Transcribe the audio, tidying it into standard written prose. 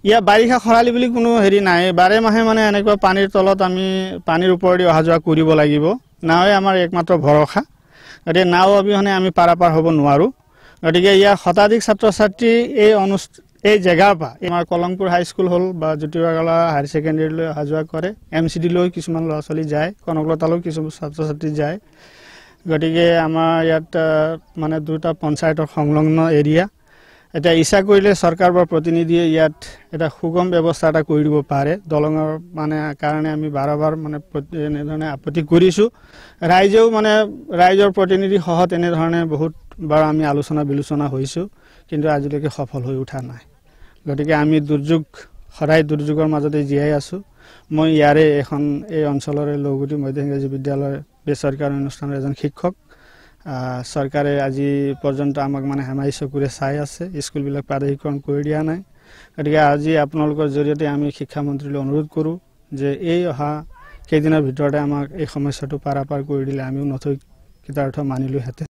ইয়া বাৰিষা খৰালি বুলি কোনো হেৰি নাই বাৰে মাহে মানে এনেকুৱা পানীৰ তলত আমি পানীৰ ওপৰেদি অহা যোৱা কৰিব লাগিব নাওৱে আমাৰ একমাত্ৰ ভৰসা গতিকে নাও অবিহনে আমি পাৰাপাৰ হ'ব নোৱাৰো গতিকে ইয়াৰ শতাধিক ছাত্ৰ ছাত্ৰী এই জেগাৰ পৰা আমাৰ কলংপুৰ হাই স্কুল হ'ল বা জ্যোতিবাগলা হায়াৰ ছেকেণ্ডেৰীলৈ অহা যোৱা কৰে MCD লৈ কিছুমান ল'ৰা ছোৱালী যায় কনকলতালৈ কিছু ছাত্ৰ ছাত্ৰী যায় গতিকে আমাৰ ইয়াত মানে দুটা পঞ্চায়তৰ সংলগ্ন এৰিয়া এটা ইচ্ছা কৰিলে চৰকাৰ বা প্ৰতিনিধিয়ে ইয়াত এটা সুগম ব্যৱস্থা এটা কৰি দিব পাৰে দলঙৰ মানে কাৰণে আমি বাৰবাৰ মানে এনেধৰণে আপত্তি কৰিছো ৰাইজেও মানে ৰাইজৰ প্ৰতিনিধি সহ এনেধৰণে বহুত বাৰ আমি আলোচনা বিলোচনা হৈছো কিন্তু আজিলৈকে সফল হৈ উঠা নাই গতিকে আমি দুৰ্যোগ সদায় দুৰ্যোগৰ মাজতে জীয়াই আছো মই ইয়াৰে এই অঞ্চলৰে লগুটি মধ্য ইংৰাজী বিদ্যালয় বেচৰকাৰী অনুষ্ঠানৰ এজন শিক্ষক চৰকাৰে আজি পৰ্যন্ত আমাক মানে হেমাই চকুৰে চাই আছে স্কুলবিলাক প্ৰাদেশিকৰণ কৰি দিয়া নাই গতিকে আজি আপোনালোকৰ জৰিয়তে আমি শিক্ষামন্ত্ৰীলৈ অনুৰোধ কৰোঁ যে এই অহা কেইদিনৰ ভিতৰতে আমাক এই সমস্যাটো পাৰাপাৰ কৰি দিলে আমিও নথৈ কৃতাৰ্থ মানিলোহেঁতেন